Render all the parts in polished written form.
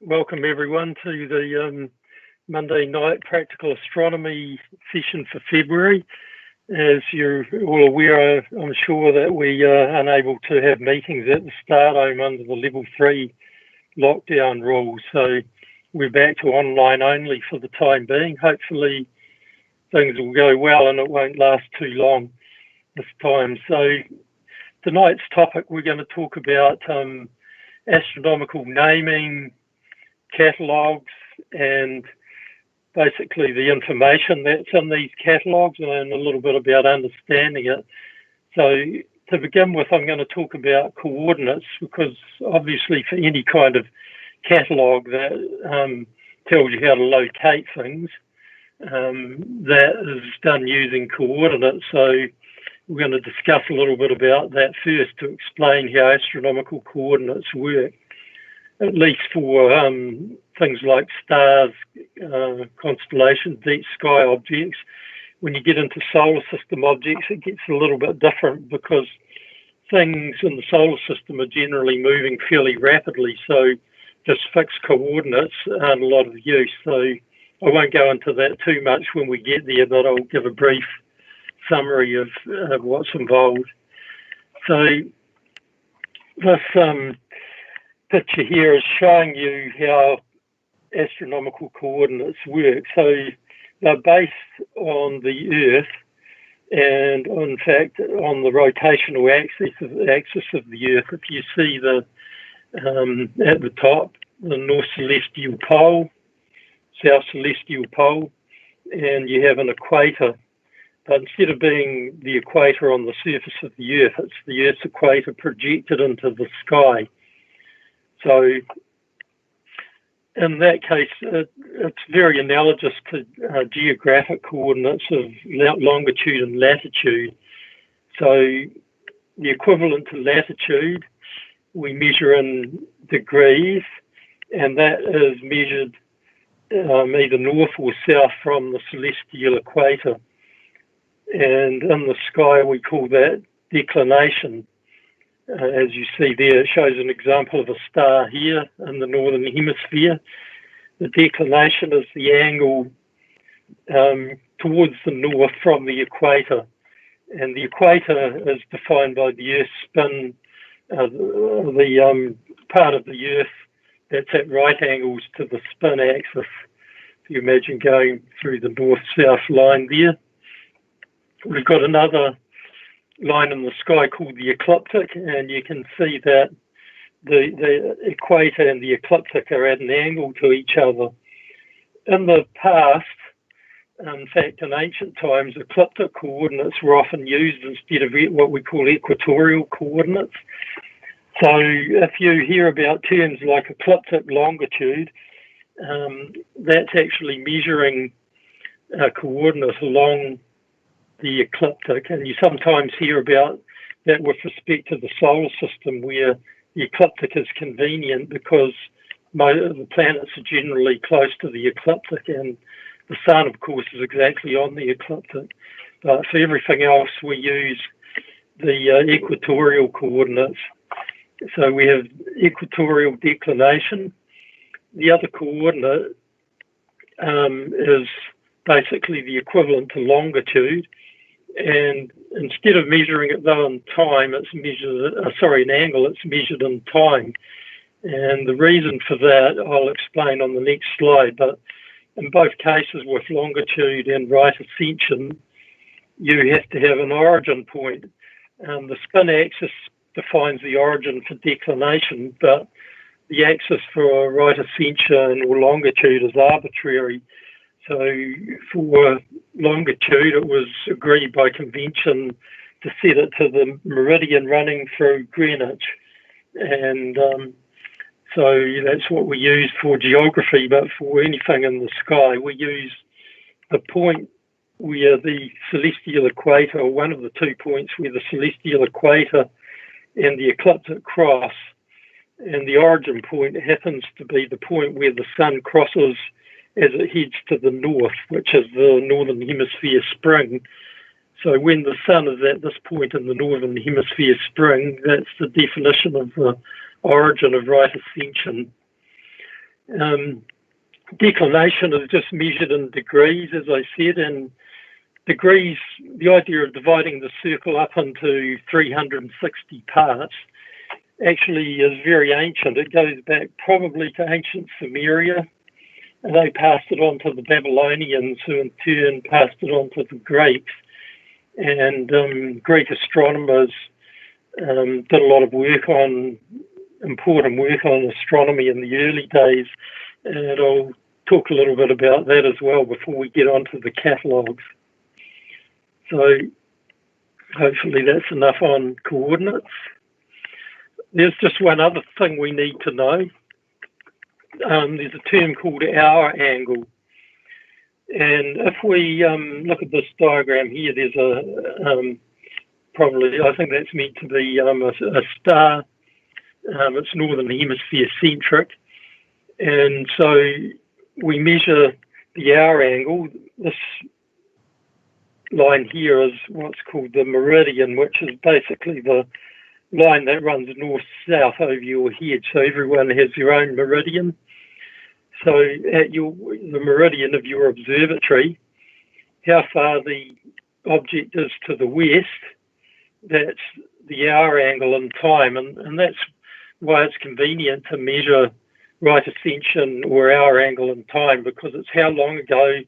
Welcome everyone to the Monday night practical astronomy session for February. As you're all aware, I'm sure that we are unable to have meetings at the start home under the level 3 lockdown rules. So we're back to online only for the time being. Hopefully things will go well and it won't last too long this time. So tonight's topic, we're going to talk about astronomical naming, catalogues, and basically the information that's in these catalogues and a little bit about understanding it. So to begin with, I'm going to talk about coordinates, because obviously for any kind of catalogue that tells you how to locate things, that is done using coordinates. So we're going to discuss a little bit about that first to explain how astronomical coordinates work, at least for things like stars, constellations, deep sky objects. When you get into solar system objects, it gets a little bit different because things in the solar system are generally moving fairly rapidly, so just fixed coordinates aren't a lot of use. So I won't go into that too much when we get there, but I'll give a brief summary of what's involved. So this picture here is showing you how astronomical coordinates work. So they're based on the Earth and, in fact, on the rotational axis of the Earth. If you see the at the top, the North Celestial Pole, South Celestial Pole, and you have an equator. But instead of being the equator on the surface of the Earth, it's the Earth's equator projected into the sky. So in that case, it's very analogous to geographic coordinates of longitude and latitude. So the equivalent to latitude, we measure in degrees, and that is measured either north or south from the celestial equator. And in the sky, we call that declination. As you see there, it shows an example of a star here in the northern hemisphere. The declination is the angle towards the north from the equator. And the equator is defined by the Earth's spin, the part of the Earth that's at right angles to the spin axis. If you imagine going through the north-south line there. We've got another line in the sky called the ecliptic, and you can see that the equator and the ecliptic are at an angle to each other. In the past, in fact, in ancient times, ecliptic coordinates were often used instead of what we call equatorial coordinates. So if you hear about terms like ecliptic longitude, that's actually measuring a coordinate along the ecliptic, and you sometimes hear about that with respect to the solar system, where the ecliptic is convenient because the planets are generally close to the ecliptic, and the sun, of course, is exactly on the ecliptic. But for everything else, we use the equatorial coordinates. So we have equatorial declination. The other coordinate is basically the equivalent to longitude. And instead of measuring it though in time, it's measured, an angle, it's measured in time. And the reason for that, I'll explain on the next slide, but in both cases with longitude and right ascension, you have to have an origin point. The spin axis defines the origin for declination, but the axis for right ascension or longitude is arbitrary. So for longitude, it was agreed by convention to set it to the meridian running through Greenwich. And so that's what we use for geography, but for anything in the sky, we use the point where the celestial equator, or one of the 2 points where the celestial equator and the ecliptic cross. And the origin point happens to be the point where the sun crosses as it heads to the north, which is the northern hemisphere spring. So when the sun is at this point in the northern hemisphere spring, that's the definition of the origin of right ascension. Declination is just measured in degrees, as I said, and degrees, the idea of dividing the circle up into 360 parts actually is very ancient. It goes back probably to ancient Sumeria, and they passed it on to the Babylonians, who in turn passed it on to the Greeks. And Greek astronomers did a lot of important work on astronomy in the early days, and I'll talk a little bit about that as well before we get on to the catalogues. So hopefully that's enough on coordinates. There's just one other thing we need to know. There's a term called hour angle. And if we look at this diagram here, there's probably, I think that's meant to be a star. It's northern hemisphere centric. And so we measure the hour angle. This line here is what's called the meridian, which is basically the line that runs north-south over your head. So everyone has their own meridian. So at the meridian of your observatory, how far the object is to the west, that's the hour angle in time. And that's why it's convenient to measure right ascension or hour angle in time, because it's how long ago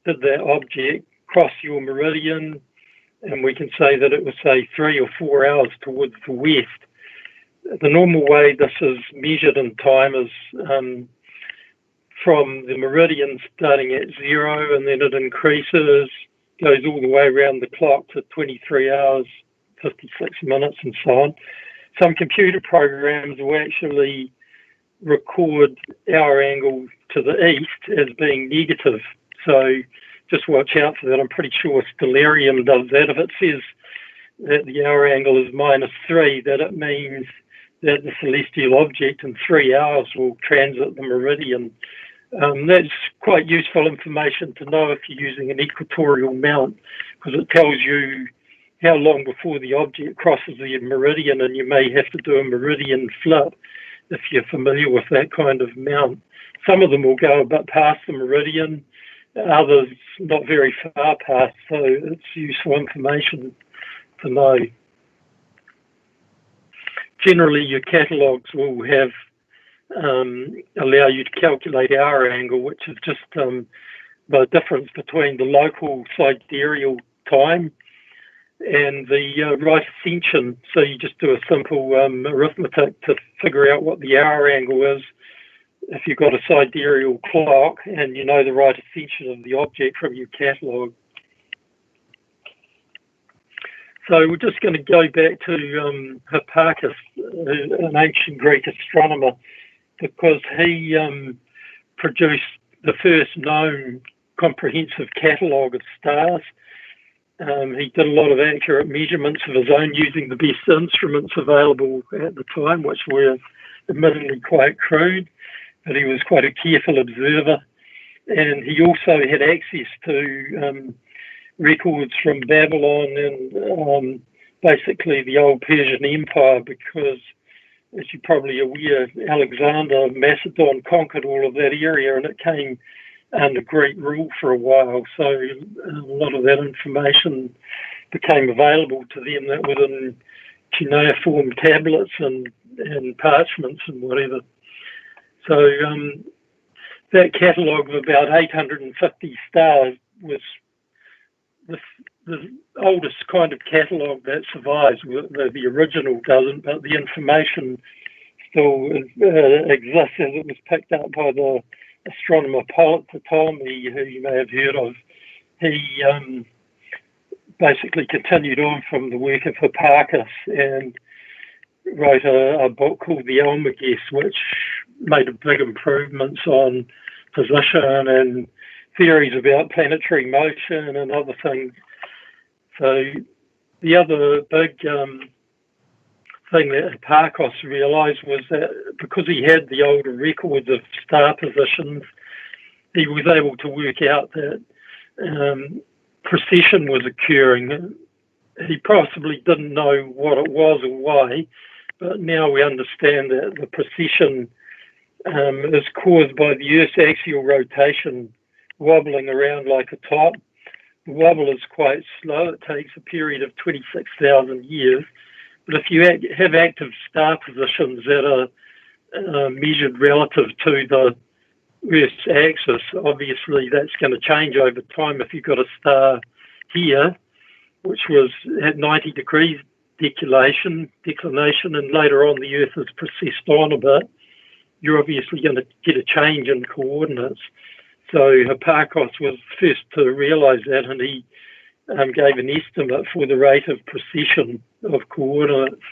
did that object cross your meridian, and we can say that it was, say, 3 or 4 hours towards the west. The normal way this is measured in time is from the meridian starting at 0, and then it increases, goes all the way around the clock to 23 hours, 56 minutes, and so on. Some computer programs will actually record hour angle to the east as being negative. So just watch out for that. I'm pretty sure Stellarium does that. If it says that the hour angle is -3, that it means that the celestial object in 3 hours will transit the meridian. That's quite useful information to know if you're using an equatorial mount, because it tells you how long before the object crosses the meridian, and you may have to do a meridian flip if you're familiar with that kind of mount. Some of them will go a bit past the meridian, others not very far past, so it's useful information to know. Generally, your catalogues will have allow you to calculate hour angle, which is just the difference between the local sidereal time and the right ascension. So you just do a simple arithmetic to figure out what the hour angle is if you've got a sidereal clock and you know the right ascension of the object from your catalogue. So we're just going to go back to Hipparchus, an ancient Greek astronomer, because he produced the first known comprehensive catalogue of stars. He did a lot of accurate measurements of his own using the best instruments available at the time, which were admittedly quite crude, but he was quite a careful observer. And he also had access to records from Babylon and basically the old Persian Empire, because, as you're probably aware, Alexander of Macedon conquered all of that area and it came under Greek rule for a while. So a lot of that information became available to them that was in cuneiform tablets and parchments and whatever. So that catalogue of about 850 stars was the oldest kind of catalogue that survives. The original doesn't, but the information still exists as it was picked up by the astronomer Ptolemy, who you may have heard of. He basically continued on from the work of Hipparchus and wrote a book called the Almagest, which made big improvements on position and theories about planetary motion and other things. So the other big thing that Hipparchus realised was that because he had the older records of star positions, he was able to work out that precession was occurring. He possibly didn't know what it was or why, but now we understand that the precession is caused by the Earth's axial rotation wobbling around like a top. The wobble is quite slow. It takes a period of 26,000 years. But if you have active star positions that are measured relative to the Earth's axis, obviously that's going to change over time. If you've got a star here, which was at 90 degrees declination, and later on the Earth is precessed on a bit, you're obviously going to get a change in coordinates. So Hipparchus was first to realise that, and he gave an estimate for the rate of precession of coordinates.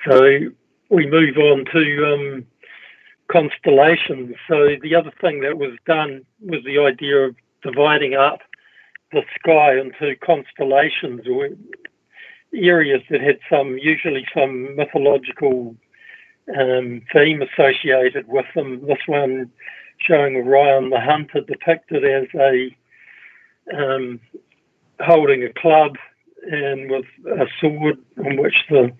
So we move on to constellations. So the other thing that was done was the idea of dividing up the sky into constellations, or areas that had usually some mythological theme associated with them. This one showing Orion the Hunter depicted as holding a club and with a sword, on which the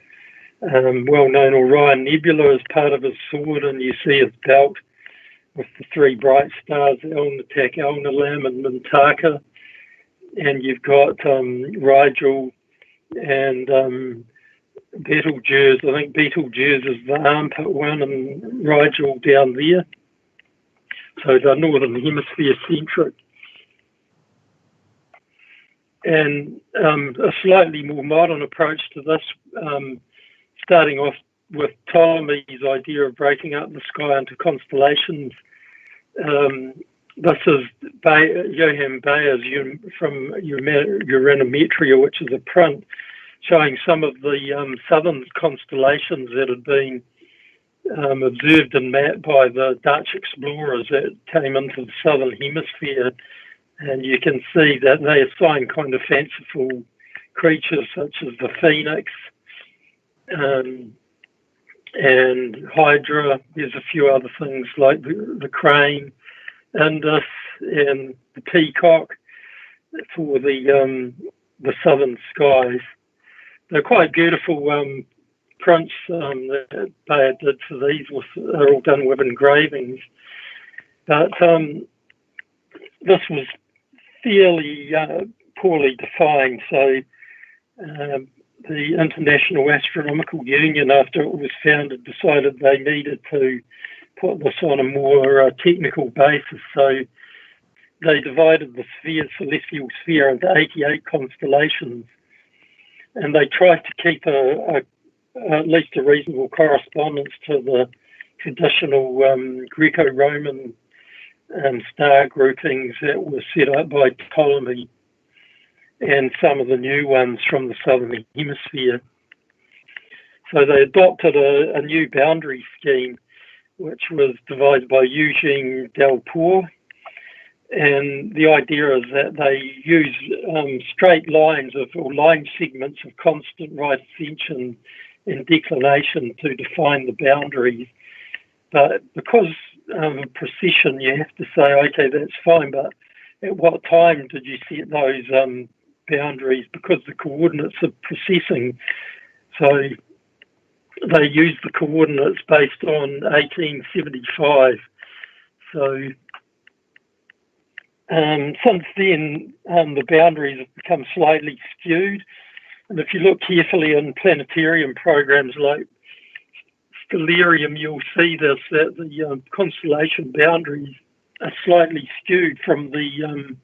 well-known Orion Nebula is part of his sword, and you see his belt with the three bright stars, Alnitak, Alnilam, and Mintaka. And you've got Rigel and Betelgeuse. I think Betelgeuse is the armpit one, and Rigel down there. So the northern hemisphere centric. And a slightly more modern approach to this, starting off with Ptolemy's idea of breaking up the sky into constellations. This is Johann Bayer's from Uranometria, which is a print showing some of the southern constellations that had been observed and mapped by the Dutch explorers that came into the southern hemisphere. And you can see that they assign kind of fanciful creatures such as the phoenix and Hydra. There's a few other things like the crane, Indus, and the peacock for the southern skies. They're quite beautiful prints that Bayer did for these. Are all done with engravings. But this was fairly poorly defined. So the International Astronomical Union, after it was founded, decided they needed to put this on a more technical basis. So they divided the celestial sphere into 88 constellations, and they tried to keep at least a reasonable correspondence to the traditional Greco-Roman star groupings that were set up by Ptolemy and some of the new ones from the southern hemisphere. So they adopted a new boundary scheme, which was devised by Eugene Delporte. And the idea is that they use straight lines or line segments of constant right ascension and declination to define the boundaries. But because of precession, you have to say, okay, that's fine, but at what time did you set those boundaries? Because the coordinates are precessing. So they use the coordinates based on 1875. So since then, the boundaries have become slightly skewed. And if you look carefully in planetarium programs like Stellarium, you'll see this, that the constellation boundaries are slightly skewed from the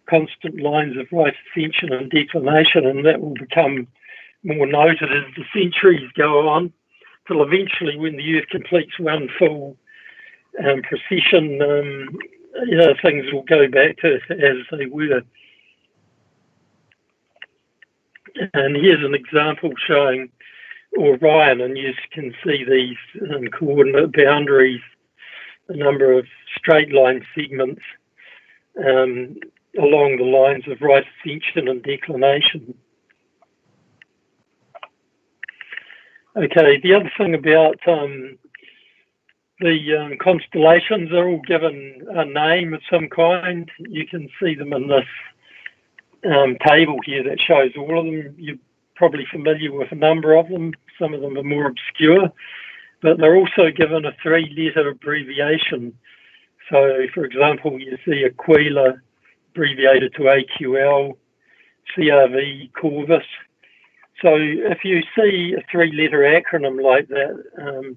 constant lines of right ascension and declination, and that will become more noted as the centuries go on, till eventually when the Earth completes one full precession, things will go back to as they were. And here's an example showing Orion, and you can see these coordinate boundaries, a number of straight line segments along the lines of right ascension and declination. Okay, the other thing about the constellations, are all given a name of some kind. You can see them in this table here that shows all of them. You're probably familiar with a number of them. Some of them are more obscure. but they're also given a 3-letter abbreviation. So, for example, you see Aquila abbreviated to AQL, CRV, Corvus. So if you see a 3-letter acronym like that,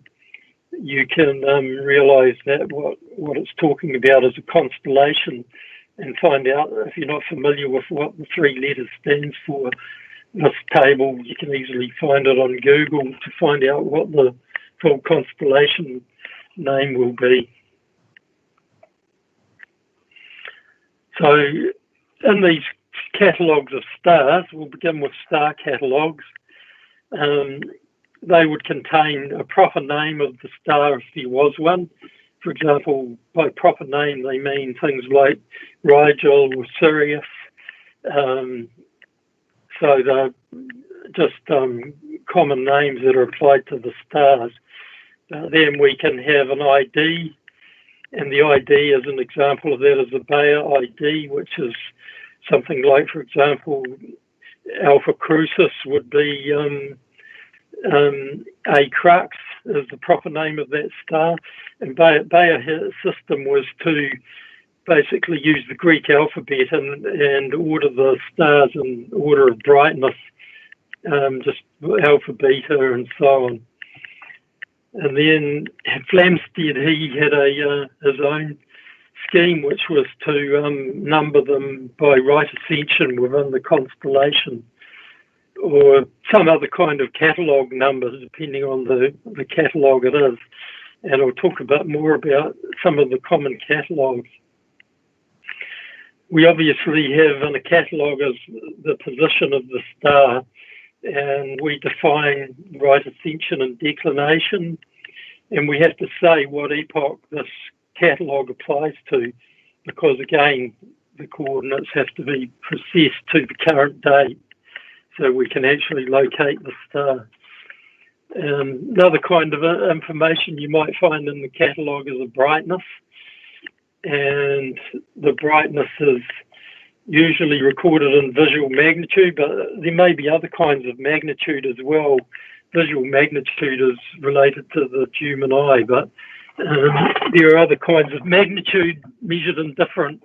you can realise that what it's talking about is a constellation, and find out, if you're not familiar with what the 3 letters stands for, this table, you can easily find it on Google to find out what the full constellation name will be. So in these catalogues of stars, we'll begin with star catalogues. They would contain a proper name of the star if there was one. For example, by proper name, they mean things like Rigel or Sirius. So they're just common names that are applied to the stars. Then we can have an ID, and the ID as an example of that is the Bayer ID, which is something like, for example, Alpha Crucis would be A Crux is the proper name of that star. And Bayer's system was to basically use the Greek alphabet and order the stars in order of brightness, just alpha, beta, and so on. And then Flamsteed, he had his own scheme, which was to number them by right ascension within the constellation, or some other kind of catalogue numbers, depending on the catalogue it is. And I'll talk a bit more about some of the common catalogues. We obviously have in a catalogue as the position of the star, and we define right ascension and declination, and we have to say what epoch this catalogue applies to, because again, the coordinates have to be processed to the current date so we can actually locate the star. Another kind of information you might find in the catalogue is a brightness, and the brightness is usually recorded in visual magnitude, but there may be other kinds of magnitude as well. Visual magnitude is related to the human eye, but there are other kinds of magnitude measured in different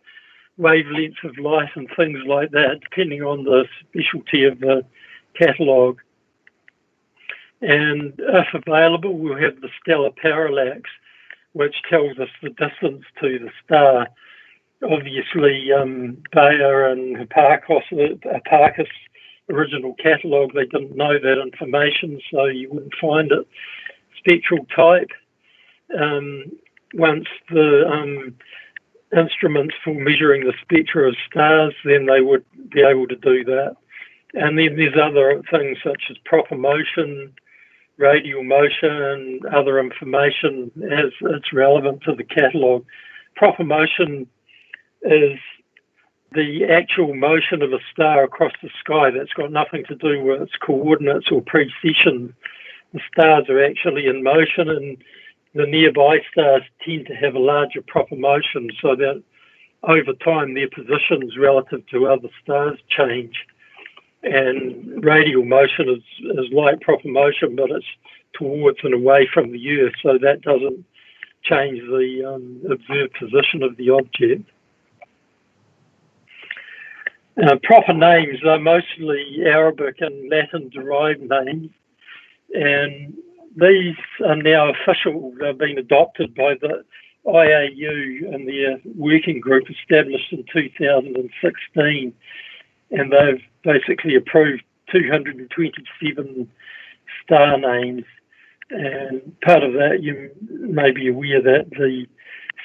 wavelengths of light and things like that, depending on the specialty of the catalogue. And if available, we'll have the stellar parallax, which tells us the distance to the star. Obviously, Bayer and Hipparchus' original catalogue, they didn't know that information, so you wouldn't find it. Spectral type, once the instruments for measuring the spectra of stars, then they would be able to do that. And then there's other things such as proper motion, radial motion, other information as it's relevant to the catalogue. Proper motion is the actual motion of a star across the sky. That's got nothing to do with its coordinates or precession. The stars are actually in motion, and the nearby stars tend to have a larger proper motion, so that over time their positions relative to other stars change. And radial motion is like proper motion, but it's towards and away from the Earth, so that doesn't change the observed position of the object. Proper names are mostly Arabic and Latin derived names, and these are now official. They've been adopted by the IAU and their working group established in 2016, and they've basically approved 227 star names. And part of that, you may be aware that the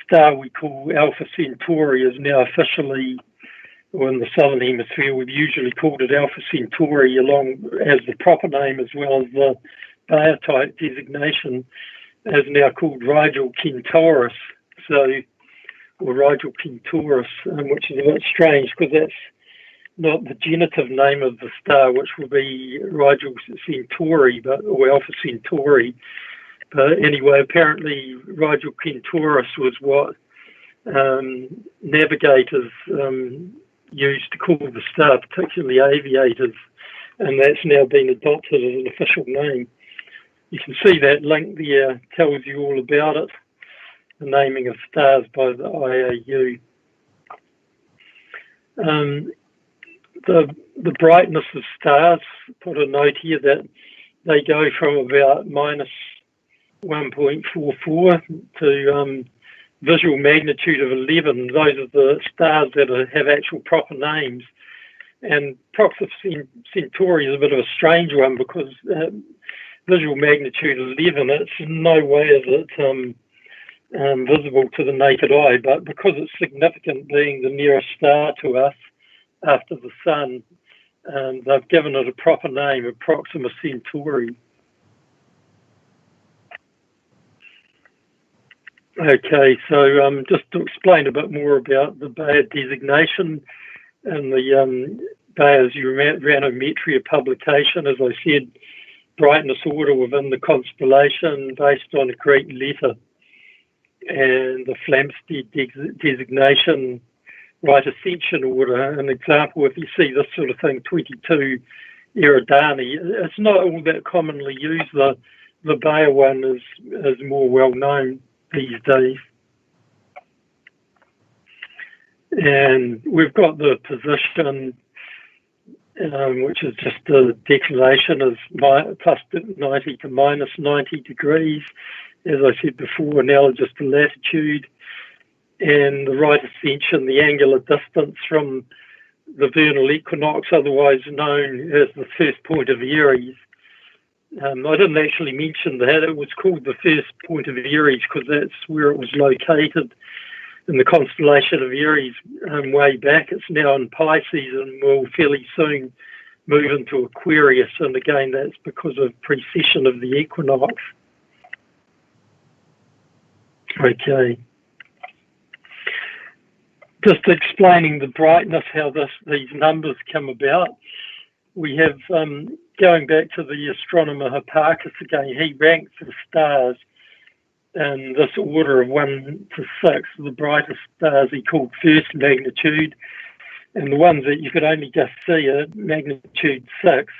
star we call Alpha Centauri is now officially, or in the southern hemisphere, we've usually called it Alpha Centauri along as the proper name, as well as the Bayer type designation, is now called Rigel Centaurus. So, or Rigel Centaurus, which is a bit strange because that's not the genitive name of the star, which will be Rigel Centauri, or Alpha Centauri. But anyway, apparently Rigel Centaurus was what navigators used to call the star, particularly aviators, and that's now been adopted as an official name. You can see that link there tells you all about it, the naming of stars by the IAU. The brightness of stars, put a note here that they go from about minus 1.44 to visual magnitude of 11. Those are the stars that have actual proper names. And Proxima Centauri is a bit of a strange one because visual magnitude 11, it's in no way is it visible to the naked eye, but because it's significant, being the nearest star to us after the Sun, they've given it a proper name of Proxima Centauri. Okay, so just to explain a bit more about the Bayer designation and the Bayer's Uranometria publication, as I said, brightness order within the constellation based on a Greek letter, and the Flamsteed designation, right ascension order. An example, if you see this sort of thing, 22 Eridani, it's not all that commonly used. The Bayer one is more well known these days. And we've got the position, which is just the declination is plus 90 to minus 90 degrees, as I said before, analogous to latitude. And the right ascension, the angular distance from the vernal equinox, otherwise known as the first point of Aries. I didn't actually mention that. It was called the first point of Aries because that's where it was located in the constellation of Aries way back. It's now in Pisces and will fairly soon move into Aquarius. And again, that's because of precession of the equinox. Okay. Just explaining the brightness, how these numbers come about. We have, going back to the astronomer Hipparchus again, he ranked the stars in this order of 1 to 6. The brightest stars he called first magnitude, and the ones that you could only just see are magnitude 6.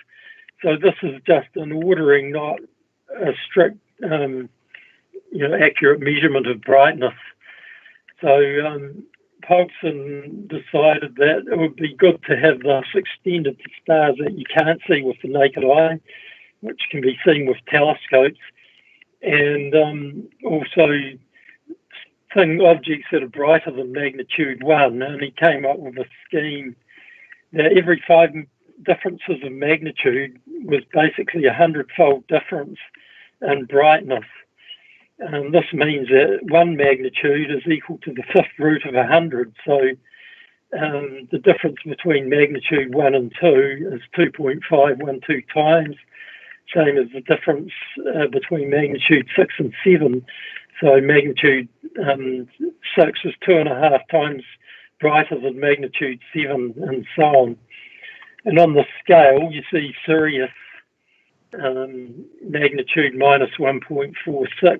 So this is just an ordering, not a strict, accurate measurement of brightness. So Pogson decided that it would be good to have this extended to stars that you can't see with the naked eye, which can be seen with telescopes, and also objects that are brighter than magnitude 1. And he came up with a scheme that every 5 differences of magnitude was basically a 100-fold difference in brightness. And this means that 1 magnitude is equal to the 5th root of 100. So the difference between magnitude 1 and 2 is 2.512 times, same as the difference between magnitude 6 and 7. So magnitude 6 is 2.5 times brighter than magnitude 7, and so on. And on the scale, you see Sirius magnitude minus 1.46.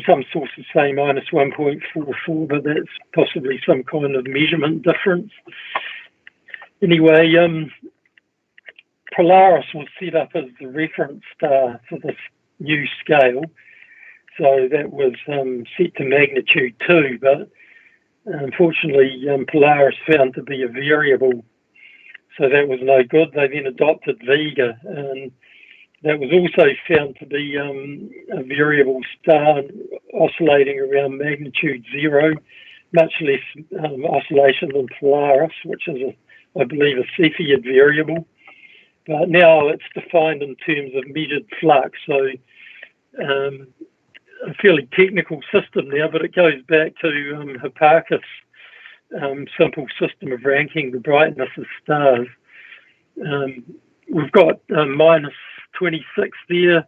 Some sources say minus 1.44, but that's possibly some kind of measurement difference. Anyway, Polaris was set up as the reference star for this new scale. So that was set to magnitude 2, but unfortunately Polaris found to be a variable. So that was no good. They then adopted Vega, and that was also found to be a variable star oscillating around magnitude 0, much less oscillation than Polaris, which is, I believe, a Cepheid variable. But now it's defined in terms of measured flux, so a fairly technical system now, but it goes back to Hipparchus' simple system of ranking the brightness of stars. We've got minus 26 there.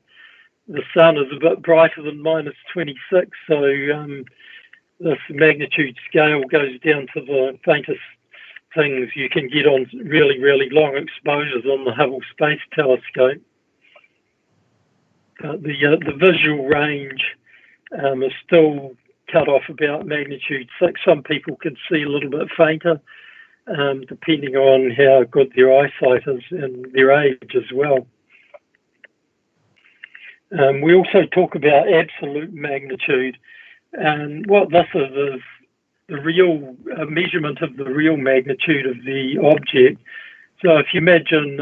The sun is a bit brighter than minus 26, so this magnitude scale goes down to the faintest things you can get on really, really long exposures on the Hubble Space Telescope. The visual range is still cut off about magnitude 6. Some people can see a little bit fainter, depending on how good their eyesight is and their age as well. We also talk about absolute magnitude, and what this is the real measurement of the real magnitude of the object. So if you imagine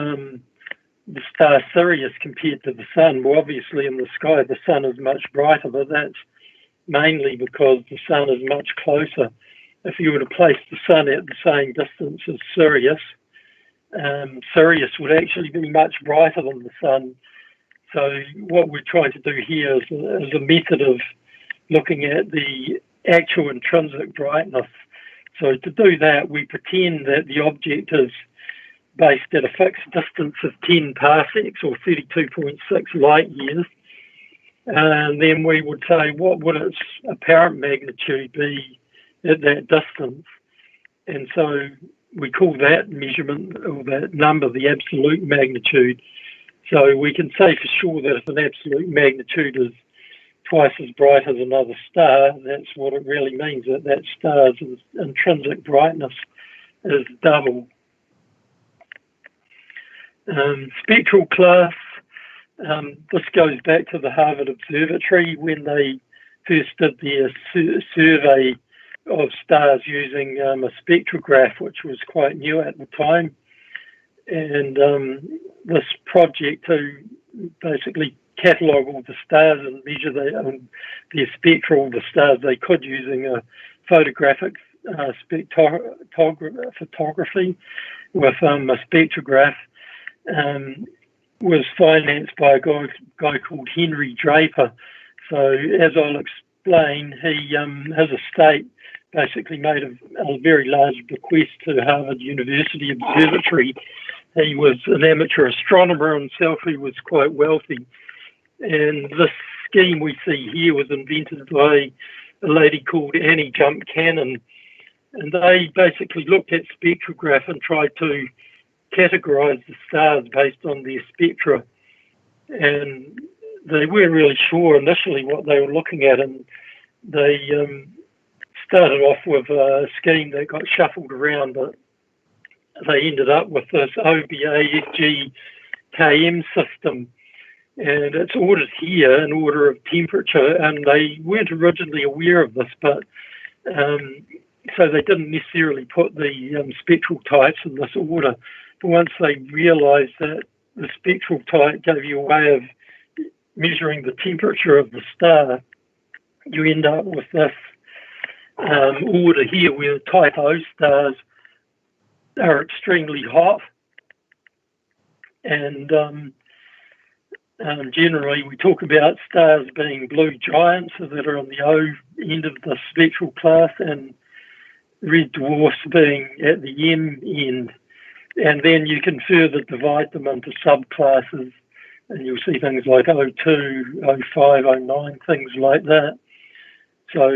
the star Sirius compared to the sun, well, obviously in the sky the sun is much brighter, but that's mainly because the sun is much closer. If you were to place the sun at the same distance as Sirius, Sirius would actually be much brighter than the sun. So what we're trying to do here is a method of looking at the actual intrinsic brightness. So to do that, we pretend that the object is based at a fixed distance of 10 parsecs, or 32.6 light years. And then we would say, what would its apparent magnitude be at that distance? And so we call that measurement, or that number, the absolute magnitude. So we can say for sure that if an absolute magnitude is twice as bright as another star, that's what it really means, that that star's intrinsic brightness is double. Spectral class, this goes back to the Harvard Observatory when they first did their survey of stars using a spectrograph, which was quite new at the time. And this project to basically catalogue all the stars and measure their spectral, the stars they could, using a photographic photography with a spectrograph, was financed by a guy called Henry Draper. So as I'll explain, his estate basically made a very large bequest to Harvard University Observatory. He was an amateur astronomer himself. He was quite wealthy. And this scheme we see here was invented by a lady called Annie Jump Cannon. And they basically looked at spectrograph and tried to categorize the stars based on their spectra. And they weren't really sure initially what they were looking at. And they started off with a scheme that got shuffled around, but they ended up with this OBA-FG-KM system. And it's ordered here in order of temperature, and they weren't originally aware of this, but so they didn't necessarily put the spectral types in this order. But once they realised that the spectral type gave you a way of measuring the temperature of the star, you end up with this order here where type O stars are extremely hot, and generally we talk about stars being blue giants that are on the O end of the spectral class, and red dwarfs being at the M end. And then you can further divide them into subclasses, and you'll see things like O2, O5, O9, things like that. So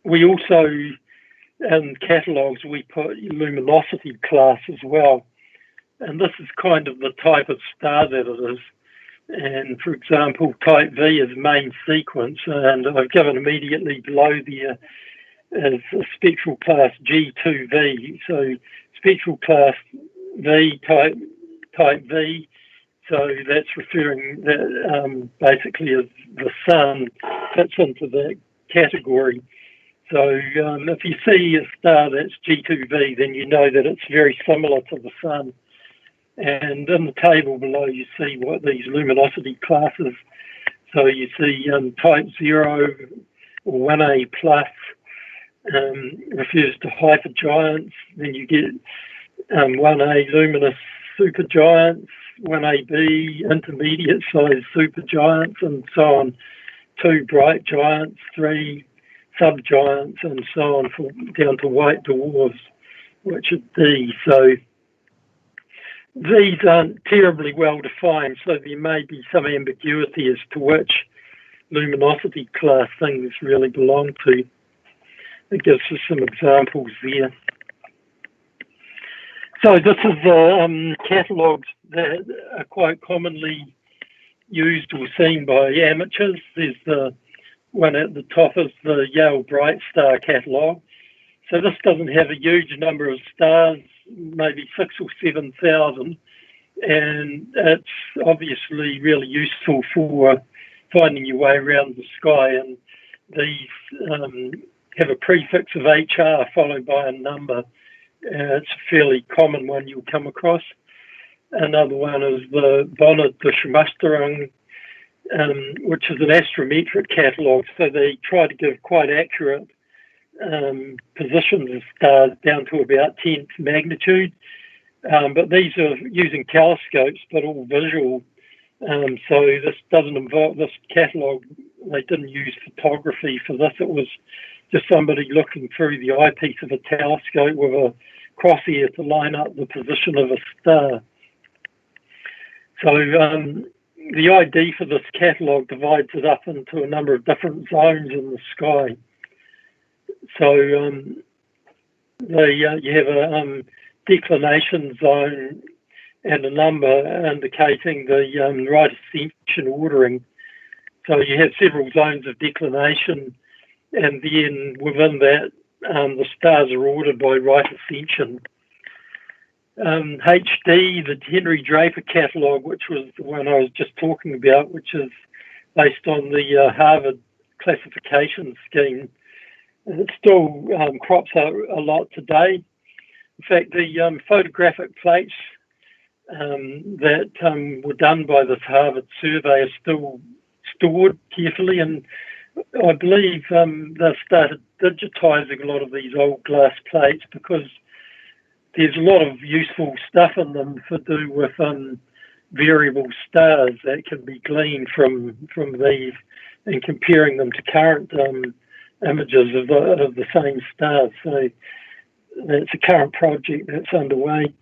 we also, in catalogues, we put luminosity class as well. And this is kind of the type of star that it is. And for example, type V is main sequence, and I've given immediately below there is a spectral class G2V. So spectral class V, type V. So that's referring that basically as the sun fits into that category. So if you see a star that's G2V, then you know that it's very similar to the sun. And in the table below, you see what these luminosity classes. So you see type 0 or 1A plus refers to hypergiants. Then you get 1A luminous supergiants, 1AB intermediate size supergiants, and so on. 2 bright giants, 3 subgiants, and so on, down to white dwarfs, which are D. So these aren't terribly well defined, so there may be some ambiguity as to which luminosity class things really belong to. It gives us some examples there. So this is the catalogues that are quite commonly used or seen by amateurs. There's the one at the top is the Yale Bright Star catalogue. So this doesn't have a huge number of stars, maybe 6,000 or 7,000, and it's obviously really useful for finding your way around the sky. And these have a prefix of HR followed by a number. It's a fairly common one you'll come across. Another one is the Bonnet-Durchmusterung, which is an astrometric catalogue. So they try to give quite accurate positions of stars down to about 10th magnitude. But these are using telescopes, but all visual. So this doesn't involve this catalogue. They didn't use photography for this. It was just somebody looking through the eyepiece of a telescope with a crosshair to line up the position of a star. So the ID for this catalogue divides it up into a number of different zones in the sky. So you have a declination zone and a number indicating the right ascension ordering. So you have several zones of declination, and then within that, the stars are ordered by right ascension. HD, the Henry Draper catalogue, which was the one I was just talking about, which is based on the Harvard classification scheme. And it still crops up a lot today. In fact, the photographic plates that were done by this Harvard survey are still stored carefully, and I believe they've started digitising a lot of these old glass plates because there's a lot of useful stuff in them to do with variable stars that can be gleaned from these, and comparing them to current images of the same stars. So it's a current project that's underway.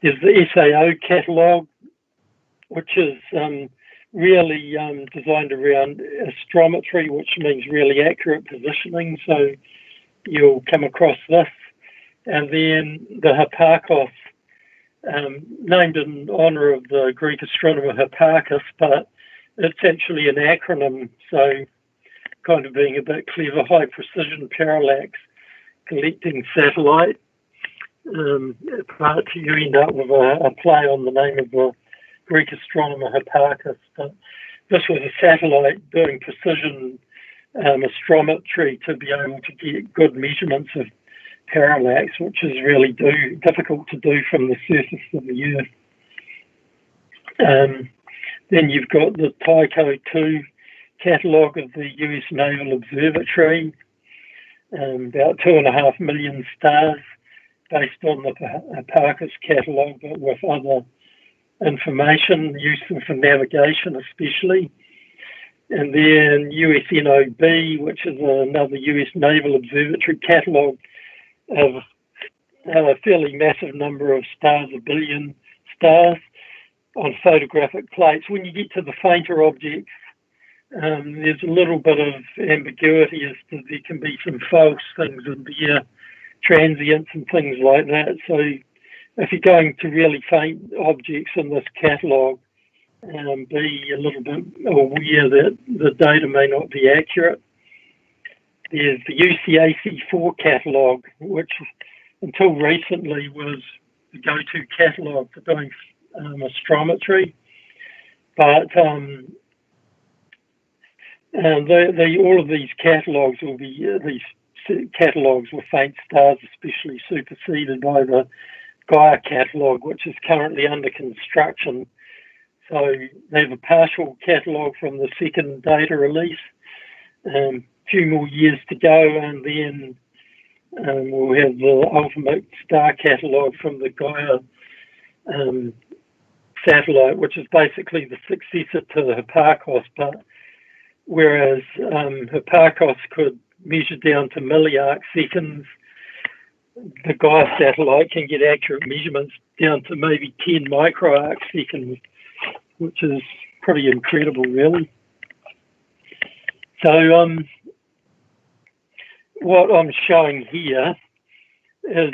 There's the SAO catalogue, which is really designed around astrometry, which means really accurate positioning. So you'll come across this. And then the Hipparchos, named in honour of the Greek astronomer Hipparchus, but it's actually an acronym, so kind of being a bit clever, high precision parallax collecting satellite. But you end up with a play on the name of the Greek astronomer Hipparchus. But this was a satellite doing precision astrometry to be able to get good measurements of parallax, which is really difficult to do from the surface of the Earth. Then you've got the Tycho 2 catalogue of the US Naval Observatory, about 2.5 million stars, based on the Hipparchus catalogue, but with other information useful for navigation especially. And then USNOB, which is another US Naval Observatory catalogue of a fairly massive number of stars, 1 billion stars, on photographic plates. When you get to the fainter objects, there's a little bit of ambiguity as to there can be some false things in there, transients and things like that. So if you're going to really faint objects in this catalogue, be a little bit aware that the data may not be accurate. There's the UCAC4 catalogue, which until recently was the go-to catalogue for doing astrometry. But all of these catalogues will be, these catalogues with faint stars especially, superseded by the Gaia catalogue, which is currently under construction. So they have a partial catalogue from the second data release. Few more years to go, and then we'll have the ultimate star catalogue from the Gaia satellite, which is basically the successor to the Hipparchos. But whereas Hipparchos could measure down to milliarc seconds, the Gaia satellite can get accurate measurements down to maybe 10 microarc seconds, which is pretty incredible, really. So what I'm showing here is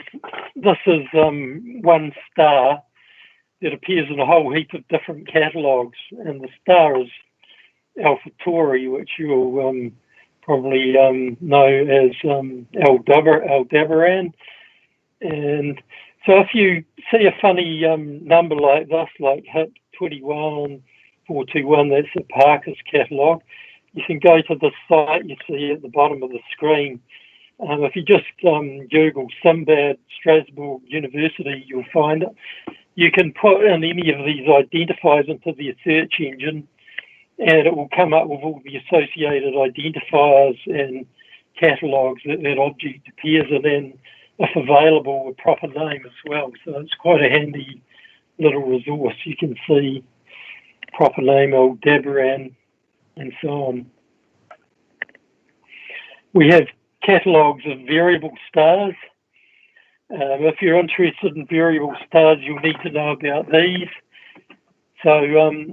this is one star that appears in a whole heap of different catalogues, and the star is Alpha Tauri, which you'll probably know as Aldebaran. And So if you see a funny number like this, like HIP 21421, that's the Parker's catalogue, you can go to the site you see at the bottom of the screen. If you just Google Simbad Strasbourg University, you'll find it. You can put in any of these identifiers into the search engine, and it will come up with all the associated identifiers and catalogues that that object appears in, and if available, a proper name as well. So it's quite a handy little resource. You can see proper name, Aldebaran, and so on. We have catalogues of variable stars. If you're interested in variable stars, you'll need to know about these. So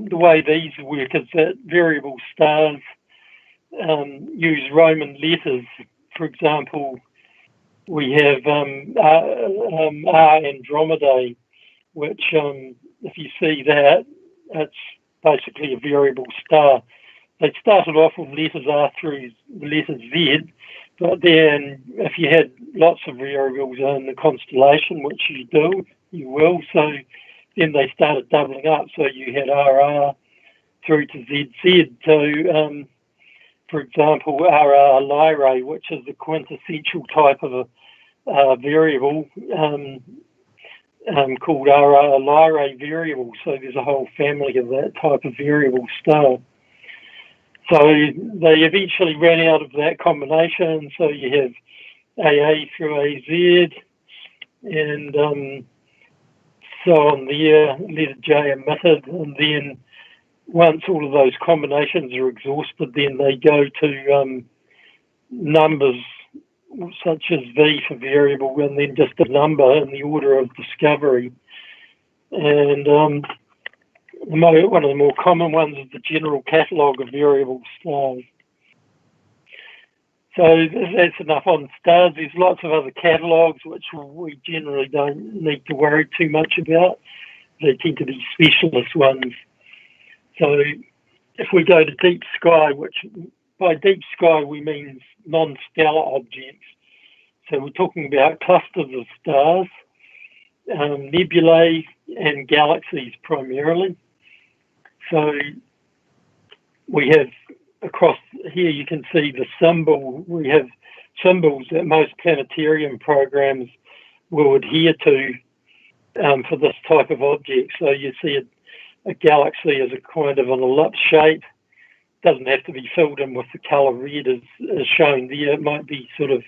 the way these work is that variable stars use Roman letters. For example, we have R Andromedae, which if you see that, it's basically a variable star. They started off with letters R through letters Z, but then if you had lots of variables in the constellation, which you will, so then they started doubling up. So you had RR through to ZZ. So, for example, RR Lyrae, which is the quintessential type of a variable called RR Lyrae variable. So there's a whole family of that type of variable star. So they eventually ran out of that combination. So you have AA through AZ, and so on there, letter J omitted, and then once all of those combinations are exhausted, then they go to numbers such as V for variable, and then just a number in the order of discovery. And one of the more common ones is the General Catalogue of Variable Stars. So that's enough on stars. There's lots of other catalogues which we generally don't need to worry too much about. They tend to be specialist ones. So if we go to deep sky, which by deep sky we mean non-stellar objects. So we're talking about clusters of stars, nebulae and galaxies primarily. So we have across here, you can see the symbol. We have symbols that most planetarium programs will adhere to for this type of object. So you see a galaxy as a kind of an ellipse shape. Doesn't have to be filled in with the colour red as shown there. It might be sort of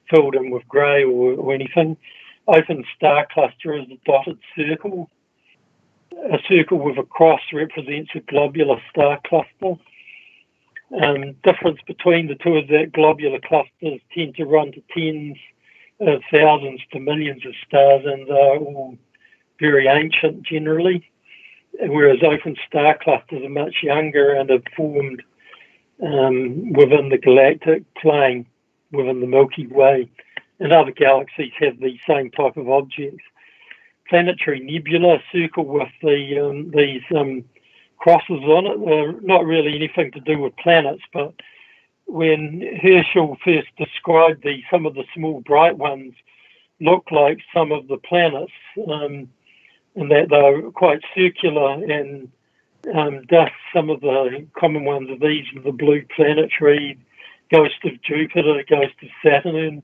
filled in with grey or anything. Open star cluster is a dotted circle. A circle with a cross represents a globular star cluster. Difference between the two is that globular clusters tend to run to tens of thousands to millions of stars, and they're all very ancient generally, whereas open star clusters are much younger and are formed within the galactic plane, within the Milky Way, and other galaxies have the same type of objects. Planetary nebula, circle with these crosses on it. They're not really anything to do with planets, but when Herschel first described these, some of the small bright ones look like some of the planets, and that they're quite circular, and thus some of the common ones of these are the blue planetary, ghost of Jupiter, ghost of Saturn.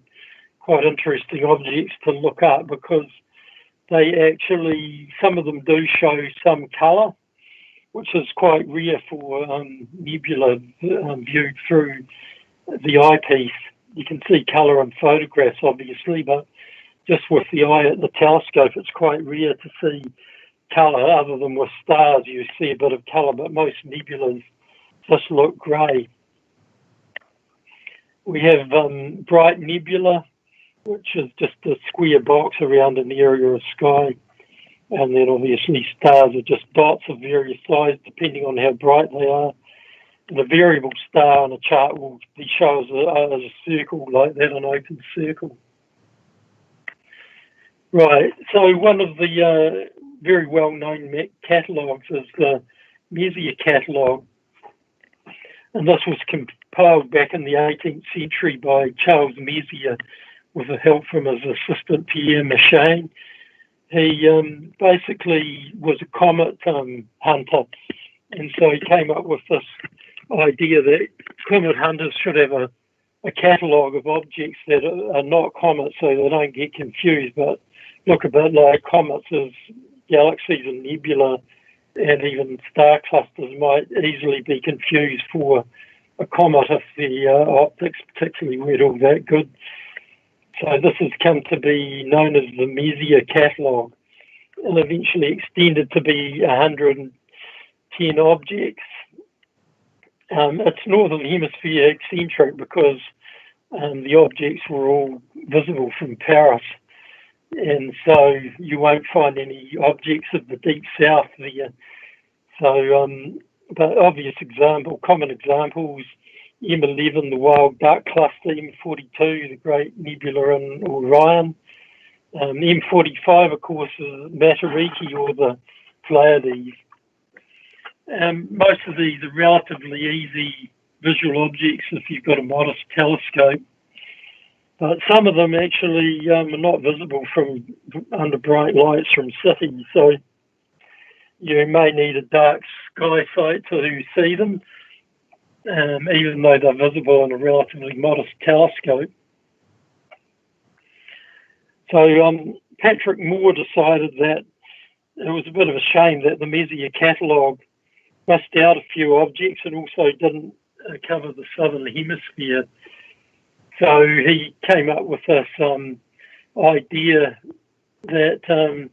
Quite interesting objects to look up because they actually, some of them do show some colour, which is quite rare for nebula viewed through the eyepiece. You can see colour in photographs, obviously, but just with the eye at the telescope, it's quite rare to see colour. Other than with stars, you see a bit of colour, but most nebulas just look grey. We have bright nebula, which is just a square box around an area of sky. And then obviously stars are just dots of various sizes depending on how bright they are. And a variable star on a chart will be shown as a circle like that, an open circle. Right, so one of the very well-known catalogues is the Meisia Catalogue. And this was compiled back in the 18th century by Charles Meisia with the help from his assistant Pierre Machain. he basically was a comet hunter, and so he came up with this idea that comet hunters should have a catalogue of objects that are not comets, so they don't get confused, but look a bit like comets as galaxies and nebula and even star clusters might easily be confused for a comet if the optics particularly weren't all that good. So this has come to be known as the Meisia Catalogue, and eventually extended to be 110 objects. It's northern hemisphere eccentric because the objects were all visible from Paris, and so you won't find any objects of the deep south there. So, but obvious common examples, M11, the wild duck cluster, M42, the great nebula in Orion, M45, of course, is Matariki or the Pleiades. Most of these are relatively easy visual objects if you've got a modest telescope, but some of them actually are not visible from under bright lights from cities, so you may need a dark sky sight to see them, even though they're visible on a relatively modest telescope. So Patrick Moore decided that it was a bit of a shame that the Meisia Catalogue missed out a few objects and also didn't cover the southern hemisphere. So he came up with this idea that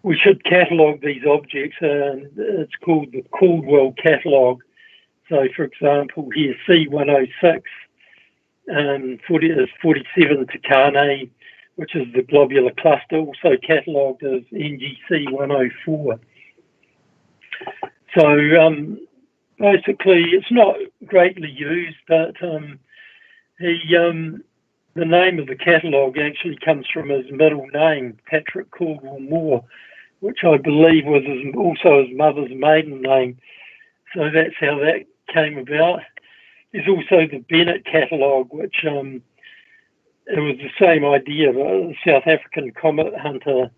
we should catalogue these objects, and it's called the Caldwell Catalogue. So, for example, here C106 is 47 Tucanae, which is the globular cluster, also catalogued as NGC 104. So basically, it's not greatly used, but the name of the catalogue actually comes from his middle name, Patrick Caldwell Moore, which I believe was also his mother's maiden name. So that's how that came about. There's also the Bennett Catalogue, which it was the same idea. The South African comet hunter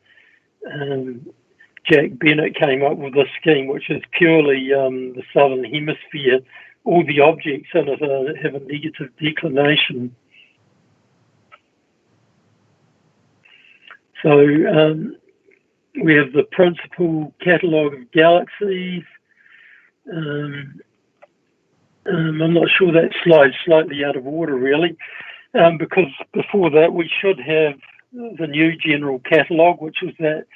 Jack Bennett came up with this scheme, which is purely the southern hemisphere. All the objects in it have a negative declination. So we have the principal catalogue of galaxies. I'm not sure that slide's slightly out of order, really, because before that we should have the new general catalogue, which was that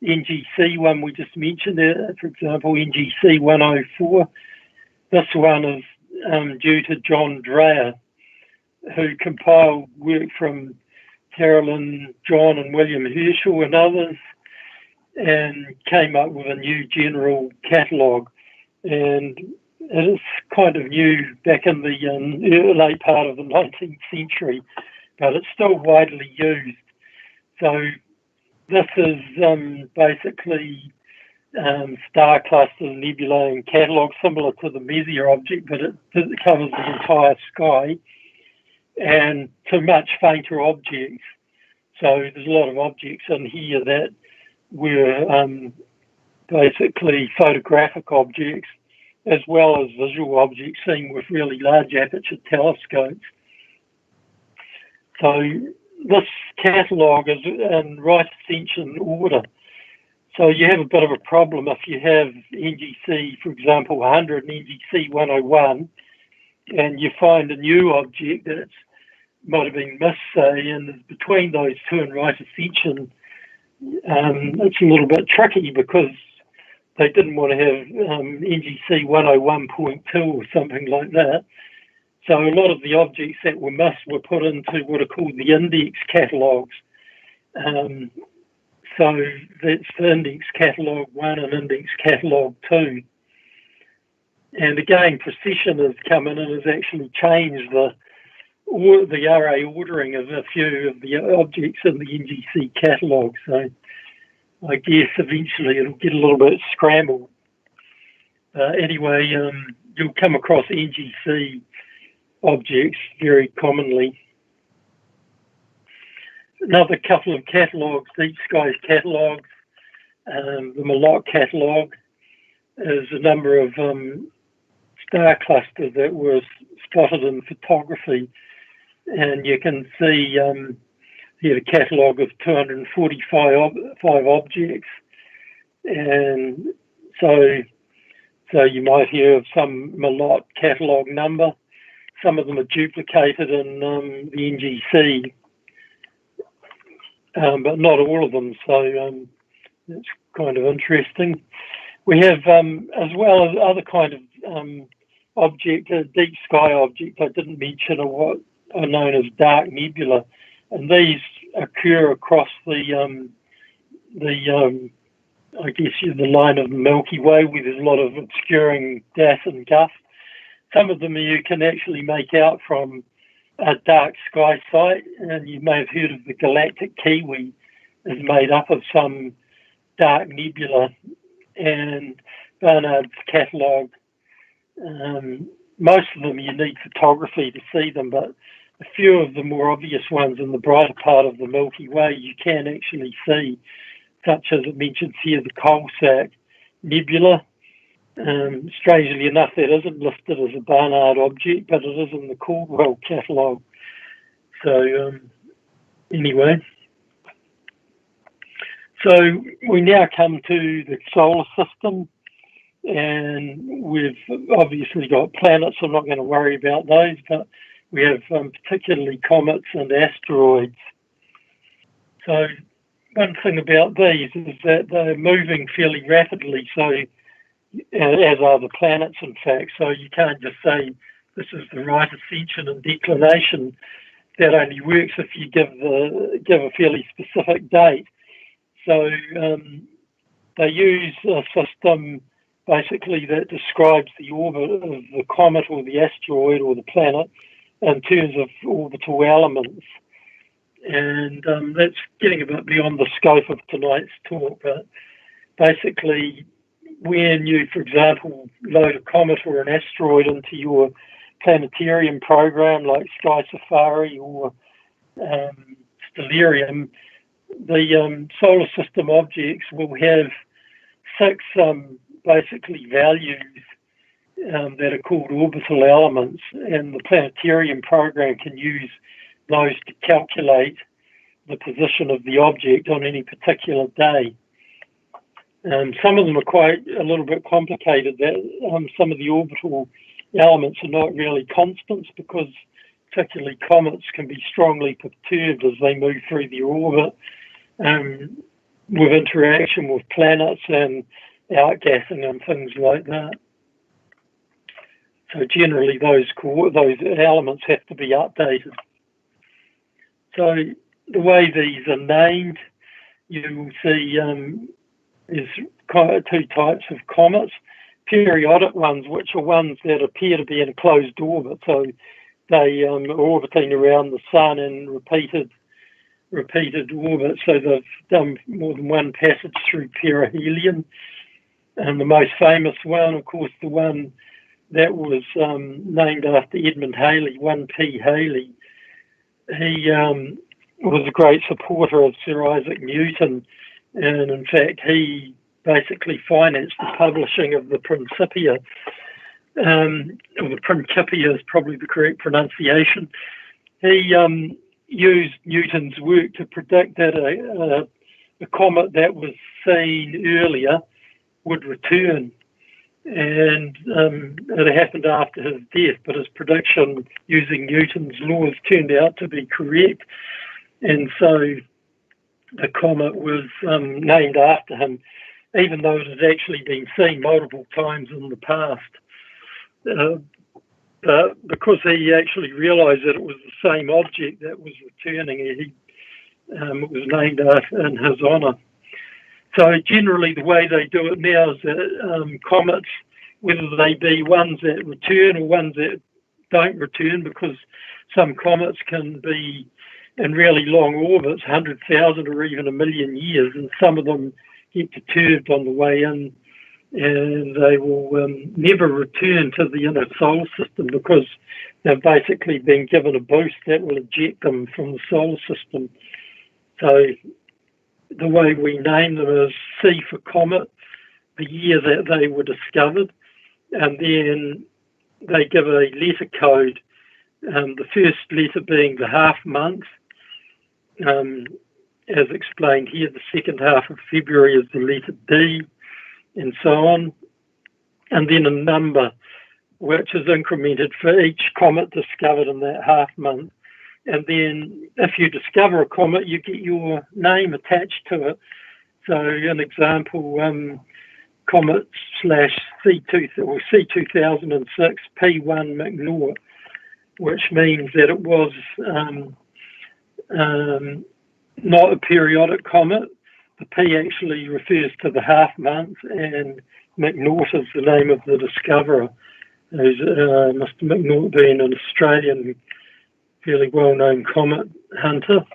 NGC one we just mentioned, for example, NGC 104. This one is due to John Dreyer, who compiled work from Carolyn, John and William Herschel and others, and came up with a new general catalogue. And it is kind of new back in the late part of the 19th century, but it's still widely used. So this is basically star clusters, nebulae, and catalogue, similar to the Meisia object, but it covers the entire sky and to much fainter objects. So there's a lot of objects in here that were basically photographic objects as well as visual objects seen with really large aperture telescopes. So this catalogue is in right ascension order. So you have a bit of a problem if you have NGC, for example, 100 and NGC 101, and you find a new object that might have been missed, say, and between those two in right ascension, it's a little bit tricky because they didn't want to have NGC 101.2 or something like that. So a lot of the objects that were missed were put into what are called the index catalogues. So that's the index catalogue 1 and index catalogue 2. And again, Precession has come in and has actually changed the array ordering of a few of the objects in the NGC catalogue. So I guess eventually it'll get a little bit scrambled. Anyway, you'll come across NGC objects very commonly. another couple of catalogues, Deep Skies Catalogues, the Meisia Catalogue. There's a number of star clusters that were spotted in photography, and you can see here a catalogue of 245 objects, and so you might hear of some Meisia catalogue number. Some of them are duplicated in the NGC, but not all of them, so it's kind of interesting. We have, as well as other kind of deep sky objects I didn't mention, are what are known as dark nebula, and these occur across the line of the Milky Way, where there's a lot of obscuring gas and dust. Some of them you can actually make out from a dark sky site, and you may have heard of the galactic kiwi is made up of some dark nebula. And Barnard's catalogue, most of them you need photography to see them, but a few of the more obvious ones in the brighter part of the Milky Way you can actually see, such as it mentions here, the Coal Sack Nebula. Strangely enough, that isn't listed as a Barnard object, but it is in the Caldwell catalogue. So anyway, so we now come to the solar system, and we've obviously got planets. I'm not going to worry about those, but we have particularly comets and asteroids. So one thing about these is that they're moving fairly rapidly, so as are the planets, in fact. So you can't just say this is the right ascension and declination. That only works if you give a fairly specific date. So they use a system basically that describes the orbit of the comet or the asteroid or the planet in terms of orbital elements. And that's getting a bit beyond the scope of tonight's talk, but basically when you, for example, load a comet or an asteroid into your planetarium program like Sky Safari or Stellarium, the solar system objects will have 6 basically values that are called orbital elements, and the planetarium program can use those to calculate the position of the object on any particular day. Some of them are quite a little bit complicated. That some of the orbital elements are not really constants, because particularly comets can be strongly perturbed as they move through their orbit with interaction with planets and outgassing and things like that. So generally those elements have to be updated. So the way these are named, you will see there's kind of 2 types of comets. Periodic ones, which are ones that appear to be in a closed orbit, so they are orbiting around the sun in repeated orbits, so they've done more than one passage through perihelion. And the most famous one, of course, the one that was named after Edmund Halley, 1P Halley. He was a great supporter of Sir Isaac Newton, and in fact he basically financed the publishing of the Principia, or the Principia is probably the correct pronunciation. He used Newton's work to predict that a comet that was seen earlier would return, and it happened after his death, but his prediction using Newton's laws turned out to be correct, and so the comet was named after him, even though it had actually been seen multiple times in the past. But because he actually realised that it was the same object that was returning, it was named in his honour. So generally the way they do it now is that comets, whether they be ones that return or ones that don't return, because some comets can be in really long orbits, 100,000 or even 1 million years, and some of them get perturbed on the way in, and they will never return to the inner solar system, because they've basically been given a boost that will eject them from the solar system. So the way we name them is C for comet, the year that they were discovered, and then they give a letter code, the first letter being the half month, as explained here. The second half of February is the letter D, and so on, and then a number which is incremented for each comet discovered in that half month. And then if you discover a comet, you get your name attached to it. So an example, comet C2006 P1 McNaught, which means that it was not a periodic comet. The P actually refers to the half month, and McNaught is the name of the discoverer. Mr. McNaught being an Australian, fairly well-known comet hunter.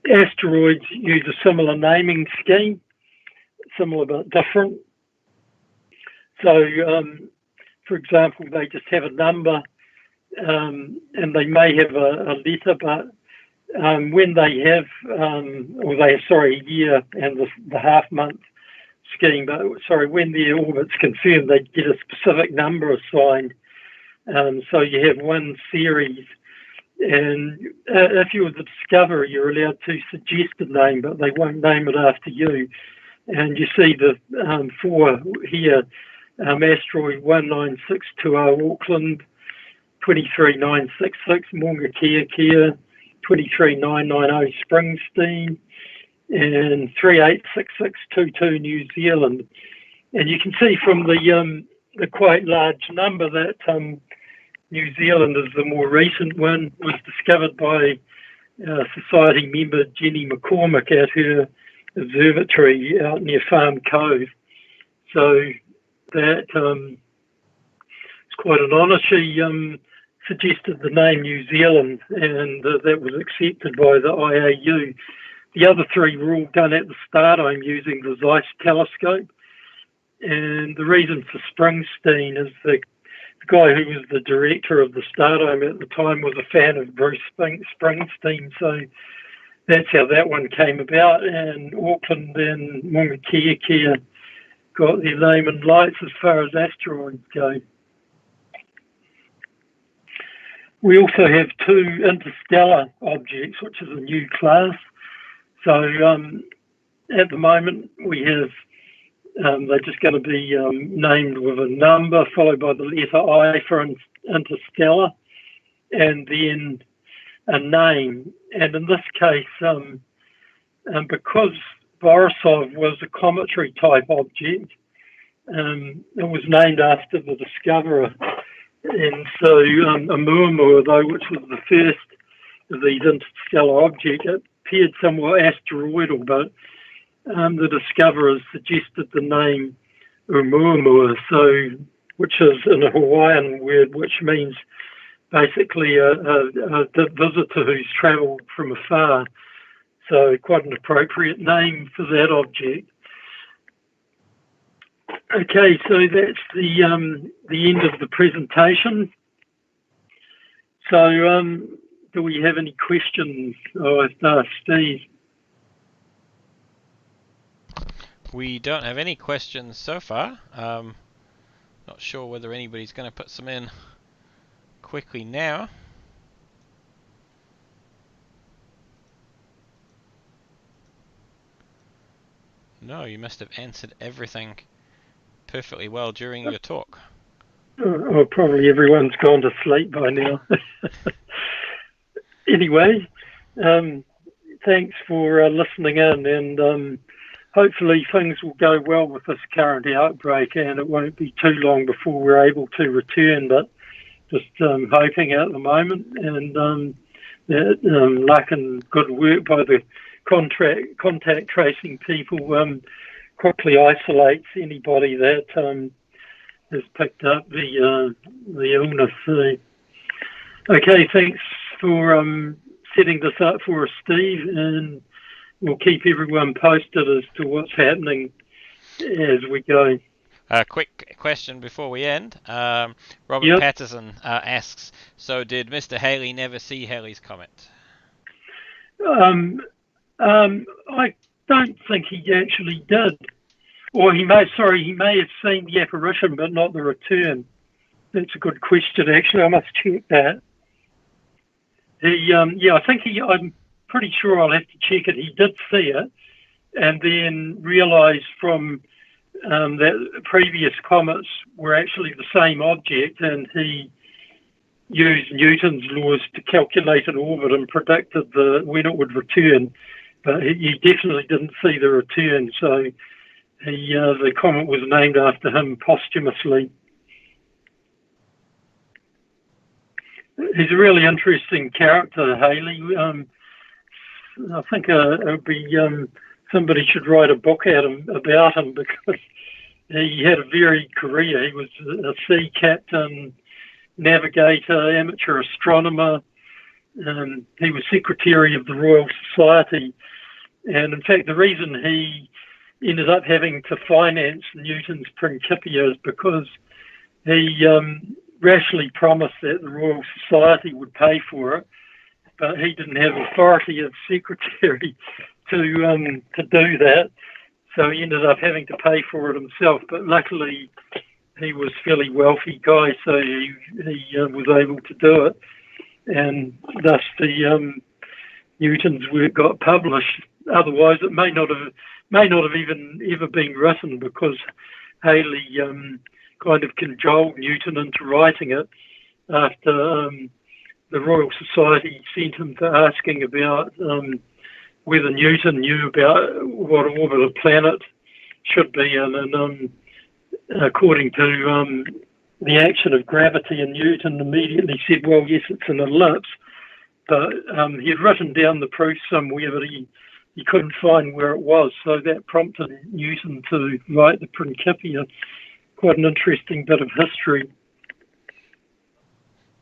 Asteroids use a similar naming scheme, similar but different. So, for example, they just have a number, and they may have a letter, but when they have, a year and the half month scheme, but when their orbit's confirmed, they get a specific number assigned. So you have one series, and if you're the discoverer, you're allowed to suggest a name, but they won't name it after you. And you see the four here, asteroid 19620 Auckland, 23966 Maunga Kea, 23990 Springsteen, and 386622 New Zealand. And you can see from the quite large number that New Zealand is the more recent one. Was discovered by Society member Jenny McCormick at her observatory out near Farm Cove. So that it's quite an honour. She suggested the name New Zealand, and that was accepted by the IAU. The other three were all done at the start. I'm using the Zeiss telescope. And the reason for Springsteen is the guy who was the director of the Stardome at the time was a fan of Bruce Springsteen, so that's how that one came about. And Auckland and Maunga Kea got their name in lights as far as asteroids go. We also have two interstellar objects, which is a new class. So at the moment we have they're just going to be named with a number followed by the letter I for interstellar, and then a name. And in this case, because Borisov was a cometary type object, it was named after the discoverer. And so Oumuamua, though, which was the first of these interstellar objects, it appeared somewhat asteroidal, but the discoverers suggested the name Oumuamua, which is in a Hawaiian word, which means basically a visitor who's travelled from afar. So quite an appropriate name for that object. Okay, so that's the end of the presentation. So do we have any questions? I have to ask Steve. We don't have any questions so far. Not sure whether anybody's going to put some in quickly now. No, you must have answered everything perfectly well during your talk. Oh, probably everyone's gone to sleep by now. Anyway, thanks for listening in, and hopefully things will go well with this current outbreak, and it won't be too long before we're able to return, but just hoping at the moment, and luck and good work by the contact tracing people quickly isolates anybody that has picked up the illness. Okay, thanks for setting this up for us, Steve, and we'll keep everyone posted as to what's happening as we go. Quick question before we end. Robert Patterson asks, so did Mr. Halley never see Halley's Comet? I don't think he actually did. Or he may have seen the apparition, but not the return. That's a good question, actually. I must check that. I'm pretty sure I'll have to check it. He did see it, and then realised from that previous comets were actually the same object, and he used Newton's laws to calculate an orbit and predicted when it would return. But he definitely didn't see the return, so the comet was named after him posthumously. He's a really interesting character, Haley. I think it would be somebody should write a book about him because he had a varied career. He was a sea captain, navigator, amateur astronomer. He was secretary of the Royal Society, and in fact, the reason he ended up having to finance Newton's Principia is because he rashly promised that the Royal Society would pay for it, but he didn't have authority as secretary to do that, so he ended up having to pay for it himself. But luckily, he was a fairly wealthy guy, so he was able to do it, and thus the Newton's work got published. Otherwise, it may not have even ever been written, because Haley kind of cajoled Newton into writing it after the Royal Society sent him to asking about whether Newton knew about what orbit a planet should be in, and according to the action of gravity, and Newton immediately said, well, yes, it's an ellipse, but he had written down the proof somewhere, but he couldn't find where it was, so that prompted Newton to write the Principia. Quite an interesting bit of history.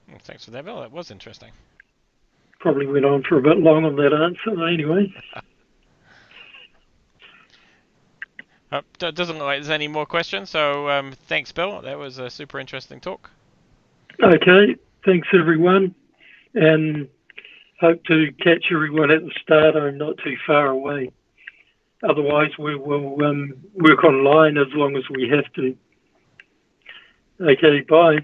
Well, thanks for that, Bill. That was interesting. Probably went on for a bit long on that answer, anyway. It doesn't look like there's any more questions, so thanks, Bill. That was a super interesting talk. Okay, thanks everyone, and hope to catch everyone at the start. I'm not too far away. Otherwise, we will work online as long as we have to. Okay, bye.